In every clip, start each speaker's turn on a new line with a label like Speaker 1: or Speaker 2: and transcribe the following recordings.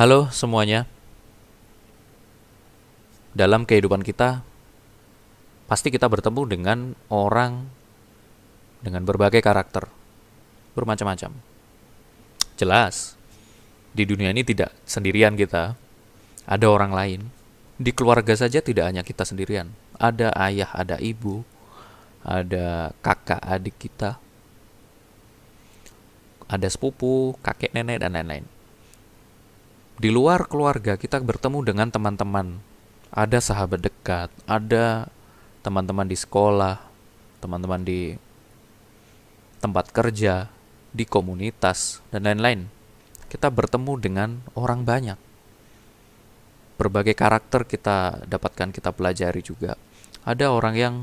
Speaker 1: Halo semuanya, dalam kehidupan kita pasti kita bertemu dengan orang dengan berbagai karakter, bermacam-macam. Jelas, di dunia ini tidak sendirian kita, ada orang lain. Di keluarga saja tidak hanya kita sendirian, ada ayah, ada ibu, ada kakak adik kita, ada sepupu, kakek nenek, dan lain-lain. Di luar keluarga kita bertemu dengan teman-teman, ada sahabat dekat, ada teman-teman di sekolah, teman-teman di tempat kerja, di komunitas, dan lain-lain. Kita bertemu dengan orang banyak. Berbagai karakter kita dapatkan, kita pelajari juga. Ada orang yang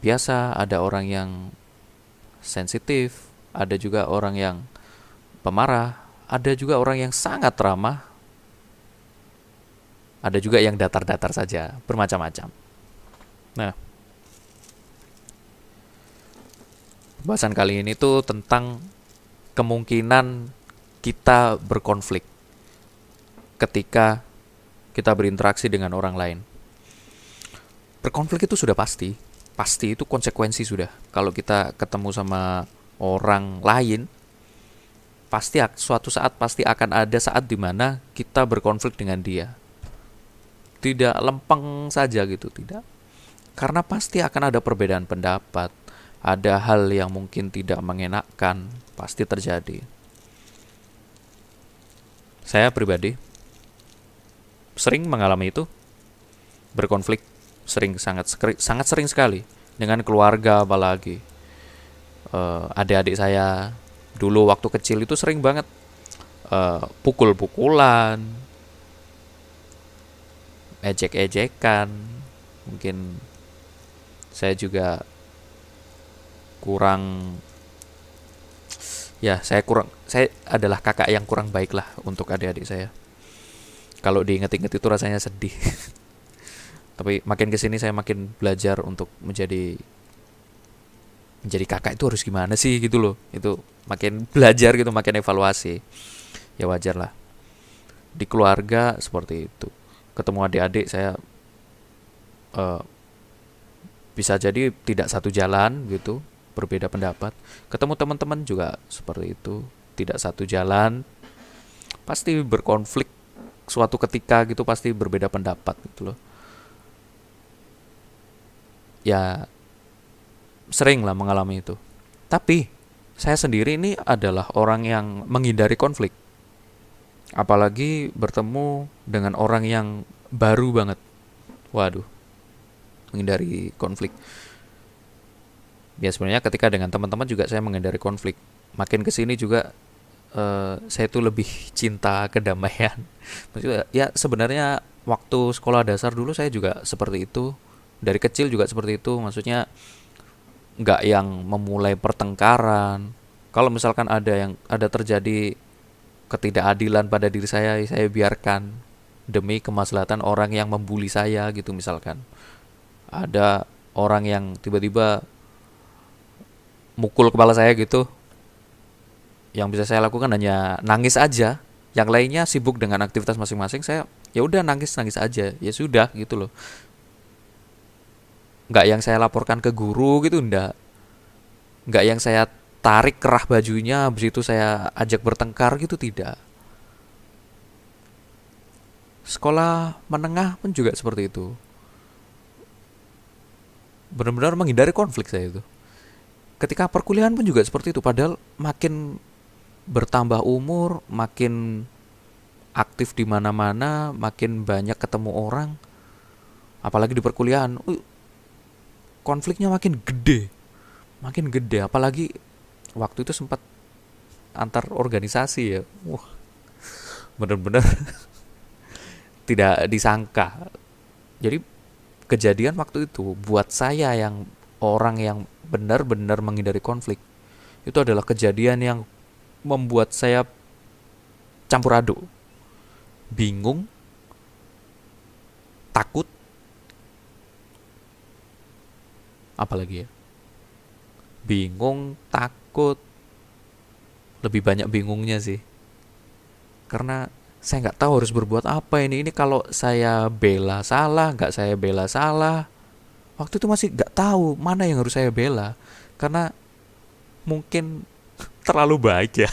Speaker 1: biasa, ada orang yang sensitif, ada juga orang yang pemarah, ada juga orang yang sangat ramah, ada juga yang datar-datar saja, bermacam-macam. Nah, pembahasan kali ini tuh tentang kemungkinan kita berkonflik ketika kita berinteraksi dengan orang lain. Berkonflik itu sudah pasti, pasti itu konsekuensi sudah. Kalau kita ketemu sama orang lain, pasti suatu saat pasti akan ada saat dimana kita berkonflik dengan dia. Tidak lempeng saja gitu, tidak. Karena pasti akan ada perbedaan pendapat, ada hal yang mungkin tidak mengenakkan, pasti terjadi. Saya pribadi sering mengalami itu, berkonflik sering, sangat sering sekali dengan keluarga, apalagi adik-adik saya dulu waktu kecil itu sering banget pukul-pukulan, ejek-ejekan. Mungkin saya juga kurang, saya adalah kakak yang kurang baik lah untuk adik-adik saya. Kalau diinget-inget itu rasanya sedih. Tapi makin kesini saya makin belajar untuk menjadi kakak itu harus gimana sih gitu loh. Itu makin belajar gitu, makin evaluasi. Ya wajar lah. Di keluarga seperti itu. Ketemu adik-adik saya eh, bisa jadi tidak satu jalan gitu, berbeda pendapat. Ketemu teman-teman juga seperti itu, tidak satu jalan, pasti berkonflik suatu ketika gitu, pasti berbeda pendapat gitu loh. Ya sering lah mengalami itu. Tapi saya sendiri ini adalah orang yang menghindari konflik. Apalagi bertemu dengan orang yang baru banget. Waduh, menghindari konflik. Ya sebenarnya ketika dengan teman-teman juga saya menghindari konflik. Makin kesini juga saya tuh lebih cinta kedamaian. Maksudnya ya sebenarnya waktu sekolah dasar dulu saya juga seperti itu. Dari kecil juga seperti itu. Maksudnya nggak yang memulai pertengkaran. Kalau misalkan ada terjadi ketidakadilan pada diri saya biarkan demi kemaslahatan orang yang membuli saya gitu misalkan. Ada orang yang tiba-tiba mukul kepala saya gitu, yang bisa saya lakukan hanya nangis aja. Yang lainnya sibuk dengan aktivitas masing-masing, saya ya udah nangis nangis aja, ya sudah gitu loh. Nggak yang saya laporkan ke guru gitu, nggak yang saya tarik kerah bajunya habis itu saya ajak bertengkar gitu, tidak. Sekolah menengah pun juga seperti itu, benar-benar menghindari konflik saya itu. Ketika perkuliahan pun juga seperti itu, padahal makin bertambah umur, makin aktif di mana-mana, makin banyak ketemu orang, apalagi di perkuliahan, konfliknya makin gede, apalagi waktu itu sempat antar organisasi ya, wah bener-bener tidak disangka. Jadi kejadian waktu itu buat saya yang orang yang benar-benar menghindari konflik, itu adalah kejadian yang membuat saya campur aduk, bingung, takut, apalagi ya, bingung, takut, lebih banyak bingungnya sih, karena Saya nggak tahu harus berbuat apa ini kalau saya bela salah, nggak saya bela salah. Waktu itu masih nggak tahu mana yang harus saya bela, karena mungkin terlalu baik ya.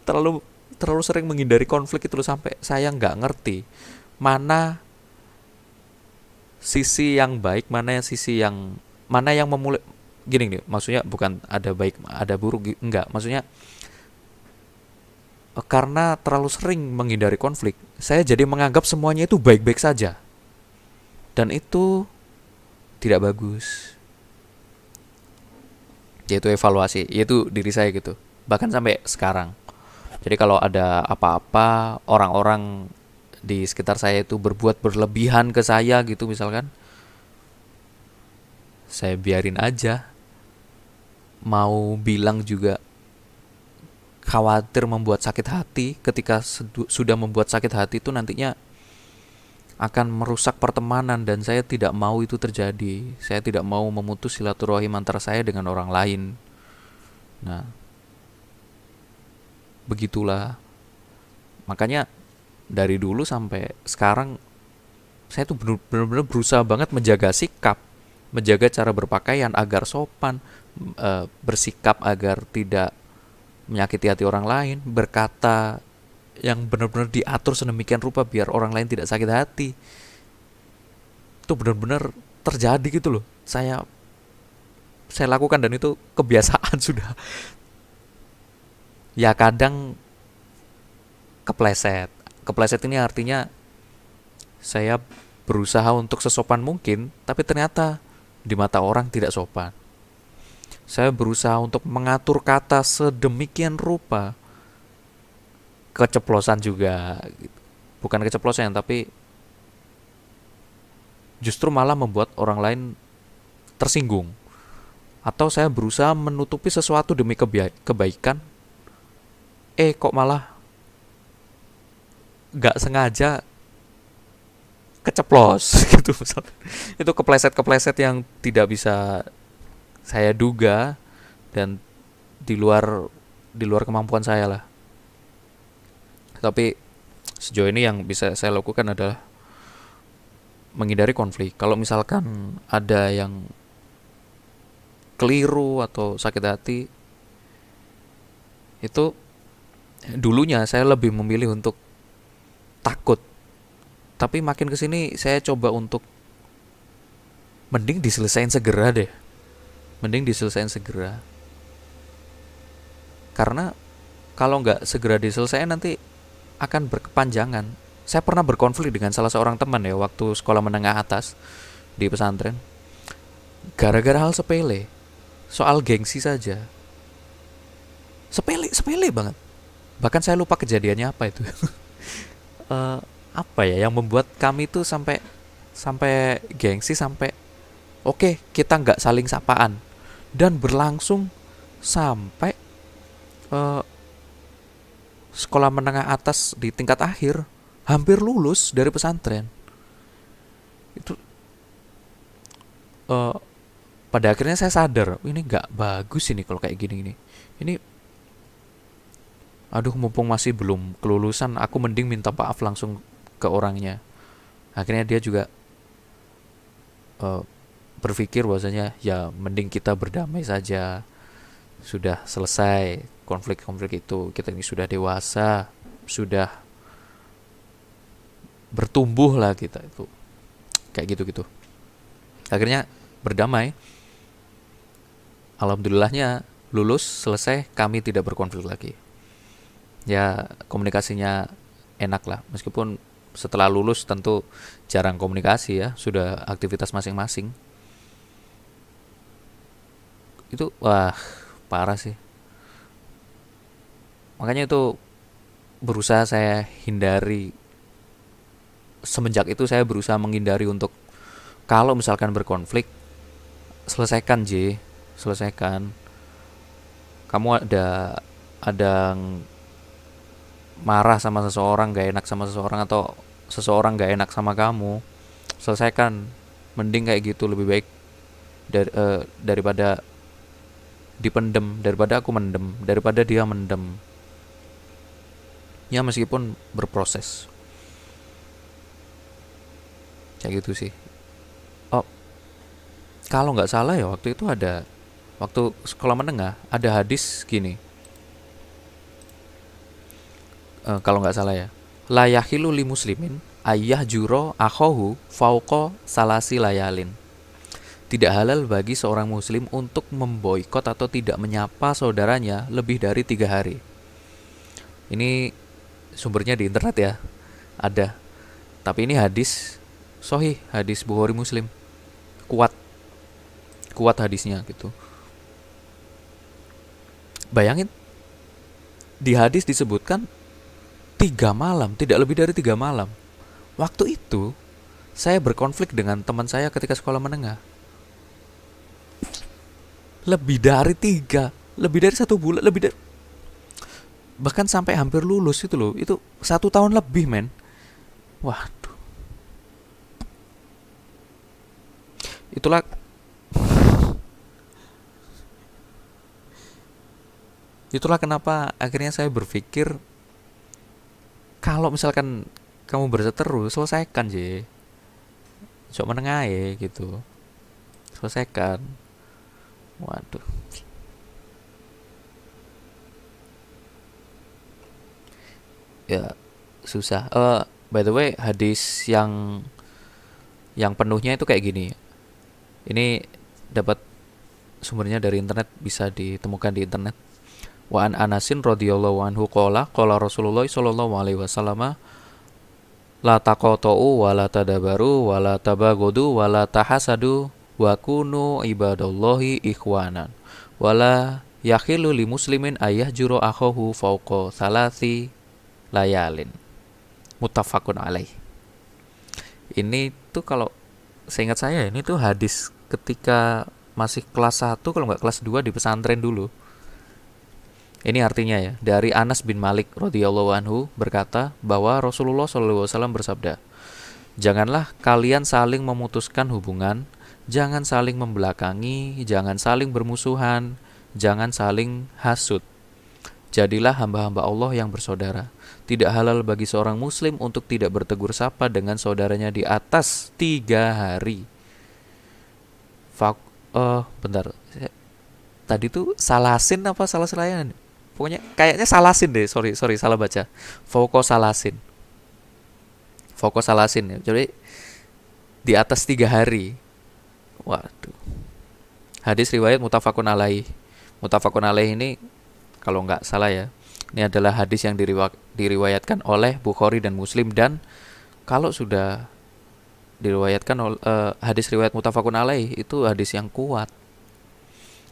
Speaker 1: terlalu terlalu sering menghindari konflik itu loh, sampai saya nggak ngerti mana sisi yang baik, mana yang memulai. Gini nih, maksudnya bukan ada baik ada buruk, enggak, maksudnya karena terlalu sering menghindari konflik, saya jadi menganggap semuanya itu baik-baik saja, dan itu tidak bagus. Yaitu evaluasi, yaitu diri saya gitu, bahkan sampai sekarang. Jadi kalau ada apa-apa, orang-orang di sekitar saya itu berbuat berlebihan ke saya gitu misalkan, saya biarin aja. Mau bilang juga khawatir membuat sakit hati. Ketika sudah membuat sakit hati itu nantinya akan merusak pertemanan, dan saya tidak mau itu terjadi. Saya tidak mau memutus silaturahim antara saya dengan orang lain. Nah, begitulah. Makanya dari dulu sampai sekarang saya tuh benar-benar berusaha banget menjaga sikap, menjaga cara berpakaian agar sopan, bersikap agar tidak menyakiti hati orang lain, berkata yang benar-benar diatur sedemikian rupa biar orang lain tidak sakit hati. Itu benar-benar terjadi gitu loh. Saya lakukan dan itu kebiasaan sudah. Ya kadang kepleset. Kepleset ini artinya saya berusaha untuk sesopan mungkin, tapi ternyata di mata orang tidak sopan. Saya berusaha untuk mengatur kata sedemikian rupa, keceplosan juga. Bukan keceplosan, tapi justru malah membuat orang lain tersinggung. Atau saya berusaha menutupi sesuatu demi kebaikan, kok malah gak sengaja keceplos gitu misalnya. Itu kepleset-kepleset yang tidak bisa saya duga, dan di luar kemampuan saya lah. Tapi sejauh ini yang bisa saya lakukan adalah menghindari konflik. Kalau misalkan ada yang keliru atau sakit hati, itu dulunya saya lebih memilih untuk takut. Tapi makin kesini saya coba untuk mending diselesain segera deh. Mending diselesain segera. Karena kalau nggak segera diselesain nanti akan berkepanjangan. Saya pernah berkonflik dengan salah seorang teman ya waktu sekolah menengah atas di pesantren. Gara-gara hal sepele. Soal gengsi saja. Sepele banget. Bahkan saya lupa kejadiannya apa itu. Apa ya yang membuat kami itu sampai gengsi, sampai oke, kita nggak saling sapaan, dan berlangsung sampai eh, sekolah menengah atas di tingkat akhir hampir lulus dari pesantren itu. eh, Pada akhirnya saya sadar ini nggak bagus ini kalau kayak gini ini. Aduh, mumpung masih belum kelulusan, aku mending minta maaf langsung ke orangnya. Akhirnya dia juga eh, berpikir bahwasanya ya mending kita berdamai saja. Sudah selesai konflik-konflik itu, kita ini sudah dewasa, sudah bertumbuh lah kita itu, kayak gitu-gitu. Akhirnya berdamai. Alhamdulillahnya lulus, selesai, kami tidak berkonflik lagi. Ya komunikasinya enak lah, meskipun setelah lulus tentu jarang komunikasi ya, sudah aktivitas masing-masing. Itu wah, parah sih. Makanya itu berusaha saya hindari. Semenjak itu saya berusaha menghindari untuk, kalau misalkan berkonflik, selesaikan selesaikan. Kamu ada marah sama seseorang, gak enak sama seseorang, atau seseorang gak enak sama kamu, selesaikan. Mending kayak gitu, lebih baik daripada dipendem, daripada aku mendem, daripada dia mendem. ya meskipun berproses. Kayak gitu sih. Oh, kalau nggak salah ya waktu itu ada, waktu sekolah menengah ada hadis gini. Kalau nggak salah ya, la yahilu li muslimin ayah juro akhohu fauko salasi layalin. Tidak halal bagi seorang muslim untuk memboikot atau tidak menyapa saudaranya lebih dari 3 hari. Ini sumbernya di internet ya, ada. Tapi ini hadis sohih, hadis Bukhari Muslim, kuat, kuat hadisnya gitu. Bayangin, di hadis disebutkan 3 malam, tidak lebih dari 3 malam. Waktu itu saya berkonflik dengan teman saya ketika sekolah menengah. Lebih dari 3, lebih dari 1 bulan, lebih dari, bahkan sampai hampir lulus itu loh. Itu 1 tahun lebih, men. Waduh, itulah itulah kenapa akhirnya saya berpikir kalau misalkan kamu berseteru, selesaikan je. Sok menengah ya gitu. Selesaikan. Waduh. Ya susah. By the way, hadis yang penuhnya itu kayak gini. Ini dapat sumbernya dari internet, bisa ditemukan di internet. Wa an Anasin radhiyallahu anhu qala Rasulullah sallallahu alaihi wasallam la taqatu wa la tadabaru wa la tabagudu wa la tahasadu wa kunu ibadallahi ikhwanan wa la yakhilu li muslimin ayah juro akhahu fauqa salasi layalin, muttafaqun alaih. Ini tuh kalau seingat saya ini tuh hadis ketika masih kelas 1 kalau nggak kelas 2 di pesantren dulu. Ini artinya ya, dari Anas bin Malik radhiyallahu anhu berkata bahwa Rasulullah SAW bersabda, janganlah kalian saling memutuskan hubungan, jangan saling membelakangi, jangan saling bermusuhan, jangan saling hasud. Jadilah hamba-hamba Allah yang bersaudara. Tidak halal bagi seorang muslim untuk tidak bertegur sapa dengan saudaranya di atas 3 hari. Bentar. Tadi tuh salasin apa salah selayan? Pokoknya kayaknya salasin deh. Sorry, salah baca. Foko salasin. Foko salasin ya. Jadi di atas 3 hari. Waduh. Hadis riwayat muttafaqun alaih. Muttafaqun alaih ini kalau nggak salah ya, ini adalah hadis yang diriwayatkan oleh Bukhari dan Muslim, dan kalau sudah diriwayatkan hadis riwayat muttafaqun alaih itu hadis yang kuat.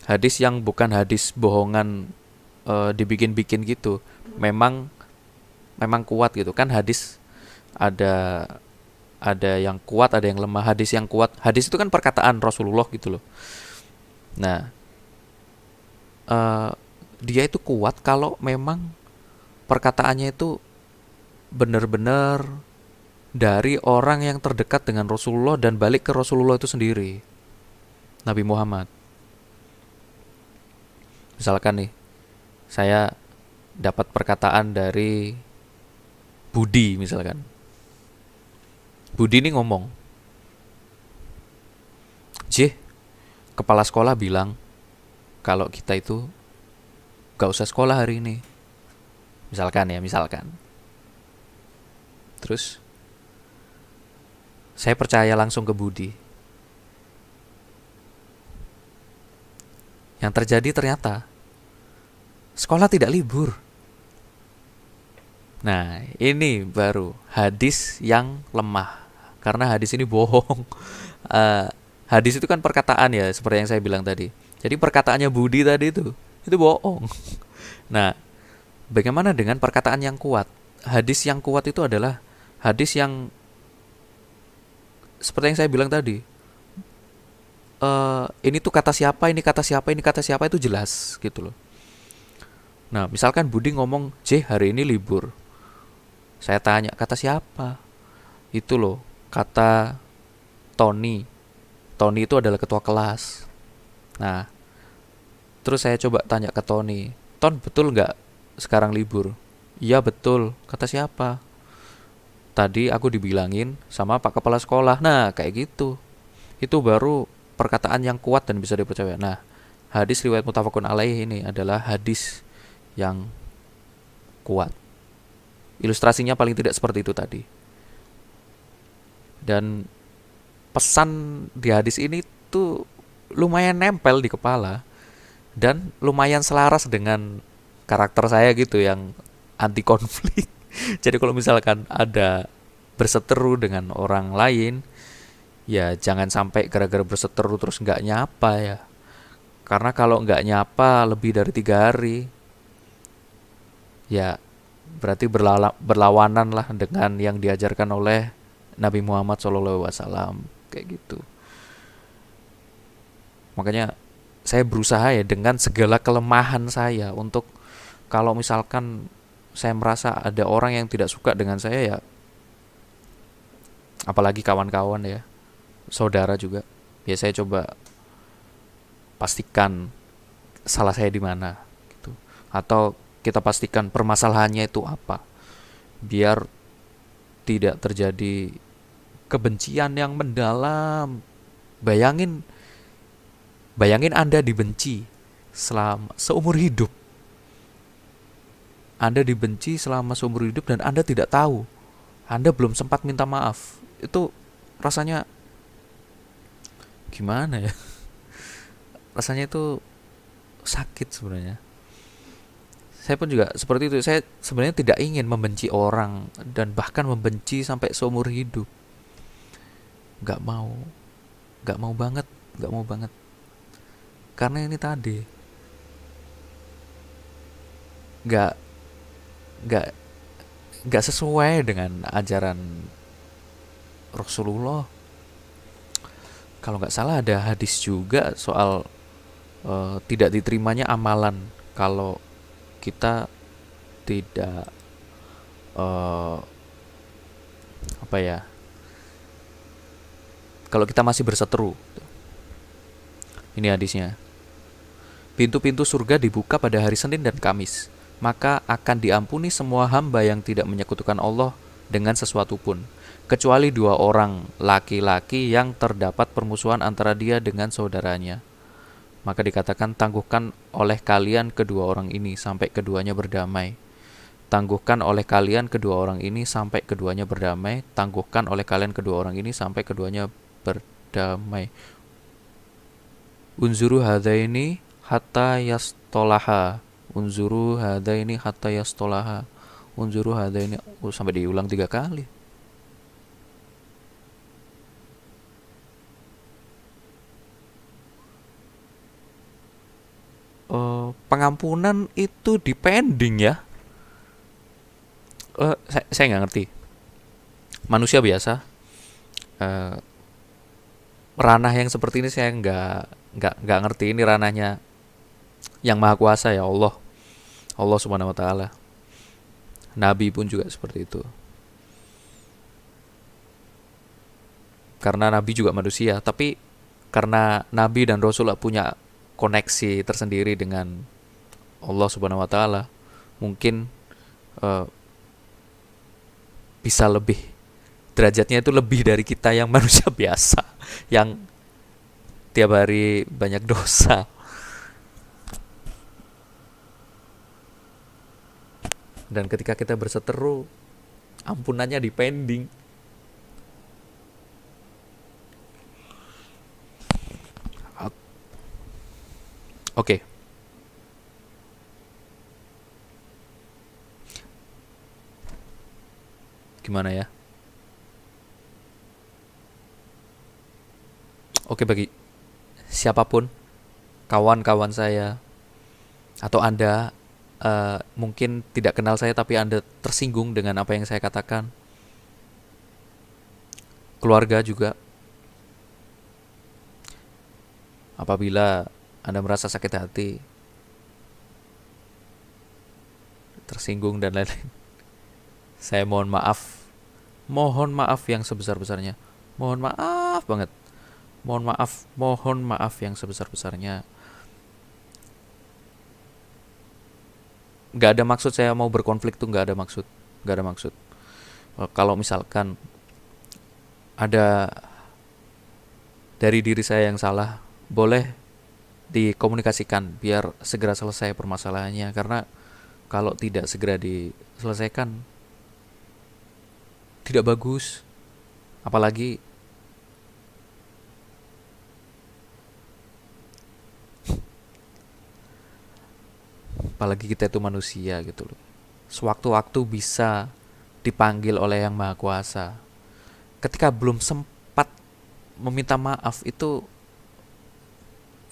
Speaker 1: Hadis yang bukan hadis bohongan, dibikin-bikin gitu. Memang kuat gitu kan. Hadis ada yang kuat, ada yang lemah. Hadis yang kuat, hadis itu kan perkataan Rasulullah gitu loh. Nah, dia itu kuat kalau memang perkataannya itu benar-benar dari orang yang terdekat dengan Rasulullah dan balik ke Rasulullah itu sendiri, Nabi Muhammad. Misalkan nih, saya dapat perkataan dari Budi misalkan. Budi ini ngomong, J, kepala sekolah bilang kalau kita itu gak usah sekolah hari ini. Misalkan ya, misalkan. Terus saya percaya langsung ke Budi. Yang terjadi ternyata sekolah tidak libur. Nah, ini baru hadis yang lemah. Karena hadis ini bohong. Hadis itu kan perkataan ya, seperti yang saya bilang tadi. Jadi perkataannya Budi tadi itu bohong. Nah, bagaimana dengan perkataan yang kuat? Hadis yang kuat itu adalah hadis yang seperti yang saya bilang tadi. Ini tuh kata siapa, ini kata siapa, ini kata siapa, itu jelas gitu loh. Nah, misalkan Budi ngomong, J, hari ini libur. Saya tanya, kata siapa? Itu loh, kata Tony. Tony itu adalah ketua kelas. Nah, terus saya coba tanya ke Tony, Ton, betul nggak sekarang libur? Iya betul, kata siapa? Tadi aku dibilangin sama Pak Kepala Sekolah. Nah, kayak gitu. Itu baru perkataan yang kuat dan bisa dipercaya. Nah, hadis riwayat mutafakun alaih ini adalah hadis yang kuat. Ilustrasinya paling tidak seperti itu tadi. Dan pesan di hadis ini tuh lumayan nempel di kepala dan lumayan selaras dengan karakter saya gitu yang anti konflik. Jadi kalau misalkan ada berseteru dengan orang lain, ya jangan sampai gara-gara berseteru terus nggak nyapa ya. Karena kalau nggak nyapa lebih dari 3 hari, ya berarti berlawanan lah dengan yang diajarkan oleh Nabi Muhammad SAW kayak gitu. Makanya saya berusaha ya dengan segala kelemahan saya untuk kalau misalkan saya merasa ada orang yang tidak suka dengan saya ya, apalagi kawan-kawan ya, saudara juga, ya saya coba pastikan salah saya di mana gitu. Atau kita pastikan permasalahannya itu apa biar tidak terjadi kebencian yang mendalam. Bayangin bayangin Anda dibenci selama seumur hidup. Anda dibenci selama seumur hidup dan Anda tidak tahu. Anda belum sempat minta maaf. Itu rasanya gimana ya? Rasanya itu sakit sebenarnya. Saya pun juga seperti itu. Saya sebenarnya tidak ingin membenci orang dan bahkan membenci sampai seumur hidup. Gak mau, gak mau banget, gak mau banget. Karena ini tadi, gak gak gak sesuai dengan ajaran Rasulullah. Kalau nggak salah ada hadis juga soal tidak diterimanya amalan kalau kita tidak eh, apa ya, kalau kita masih berseteru. Ini hadisnya. Pintu-pintu surga dibuka pada hari Senin dan Kamis, maka akan diampuni semua hamba yang tidak menyekutukan Allah dengan sesuatu pun, kecuali 2 orang laki-laki yang terdapat permusuhan antara dia dengan saudaranya. Maka dikatakan, tangguhkan oleh kalian kedua orang ini sampai keduanya berdamai. Tangguhkan oleh kalian kedua orang ini sampai keduanya berdamai. Tangguhkan oleh kalian kedua orang ini sampai keduanya berdamai. Unzuru hadaini hatta yastolaha. Unzuru hadaini hatta yastolaha. Unzuru hadaini. Sampai diulang 3 kali. Pengampunan itu depending ya. Saya nggak ngerti. Manusia biasa. eh, Ranah yang seperti ini saya nggak ngerti. Ini ranahnya yang maha kuasa ya Allah. Allah Subhanahu Wa Taala. Nabi pun juga seperti itu. Karena Nabi juga manusia, tapi karena Nabi dan Rasulullah punya koneksi tersendiri dengan Allah Subhanahu Wa Taala, mungkin eh, bisa lebih, derajatnya itu lebih dari kita yang manusia biasa, yang tiap hari banyak dosa. Dan ketika kita berseteru, ampunannya dipending. Oke, gimana ya? Oke, bagi siapapun, kawan-kawan saya atau Anda mungkin tidak kenal saya tapi Anda tersinggung dengan apa yang saya katakan, keluarga juga, apabila Anda merasa sakit hati, tersinggung dan lain-lain, saya mohon maaf yang sebesar-besarnya, mohon maaf banget, mohon maaf yang sebesar-besarnya. nggak ada maksud saya mau berkonflik tuh, nggak ada maksud, nggak ada maksud. Kalau misalkan ada dari diri saya yang salah, boleh dikomunikasikan biar segera selesai permasalahannya, karena kalau tidak segera diselesaikan tidak bagus. Apalagi apalagi kita itu manusia gitu loh. Sewaktu-waktu bisa dipanggil oleh Yang Maha Kuasa. Ketika belum sempat meminta maaf itu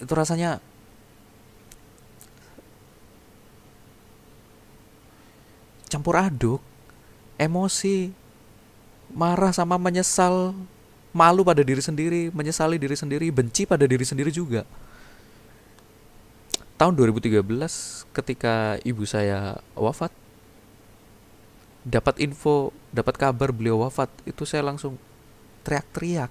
Speaker 1: rasanya campur aduk, emosi, marah sama menyesal, malu pada diri sendiri, menyesali diri sendiri, benci pada diri sendiri juga. Tahun 2013 ketika ibu saya wafat, dapat kabar beliau wafat, itu saya langsung teriak-teriak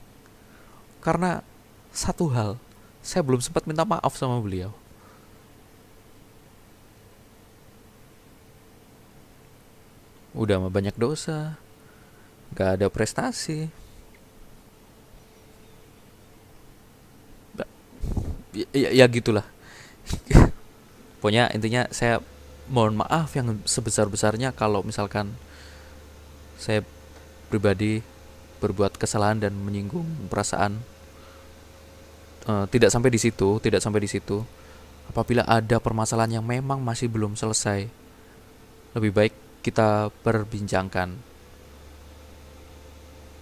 Speaker 1: karena satu hal, saya belum sempat minta maaf sama beliau. Udah mah banyak dosa, gak ada prestasi. Ya gitulah. Pokoknya intinya saya mohon maaf yang sebesar-besarnya kalau misalkan saya pribadi berbuat kesalahan dan menyinggung perasaan. Tidak sampai di situ, tidak sampai di situ. Apabila ada permasalahan yang memang masih belum selesai, lebih baik kita perbincangkan.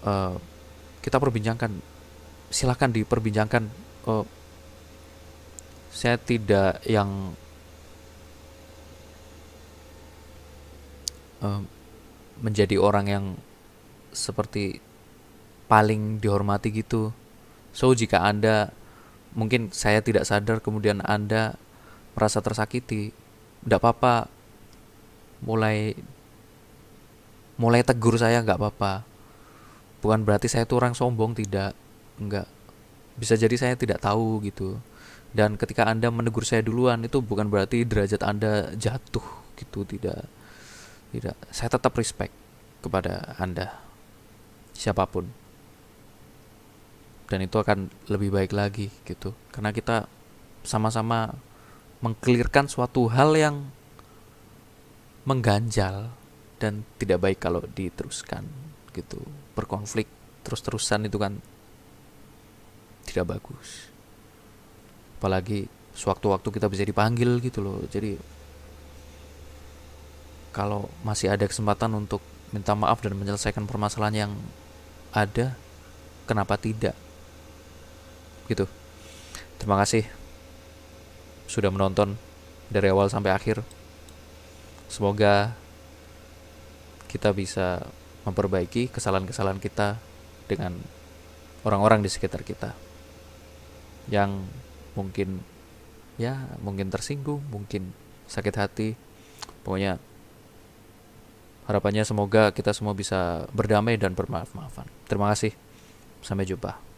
Speaker 1: Eh, kita perbincangkan, silakan diperbincangkan. Eh, saya tidak yang eh, menjadi orang yang seperti paling dihormati gitu. So jika Anda, mungkin saya tidak sadar kemudian Anda merasa tersakiti, tidak apa-apa, mulai mulai tegur saya nggak apa-apa. Bukan berarti saya tuh orang sombong, tidak, nggak. Bisa jadi saya tidak tahu gitu. Dan ketika Anda menegur saya duluan, itu bukan berarti derajat Anda jatuh gitu, tidak. Tidak. Saya tetap respect kepada Anda, siapapun. Dan itu akan lebih baik lagi gitu. Karena kita sama-sama mengklirkan suatu hal yang mengganjal dan tidak baik kalau diteruskan gitu. Berkonflik terus-terusan itu kan tidak bagus. Apalagi sewaktu-waktu kita bisa dipanggil gitu loh. Jadi kalau masih ada kesempatan untuk minta maaf dan menyelesaikan permasalahan yang ada, kenapa tidak gitu. Terima kasih sudah menonton dari awal sampai akhir. Semoga kita bisa memperbaiki kesalahan-kesalahan kita dengan orang-orang di sekitar kita yang mungkin, ya mungkin tersinggung, mungkin sakit hati. Pokoknya harapannya semoga kita semua bisa berdamai dan bermaaf-maafan. Terima kasih. Sampai jumpa.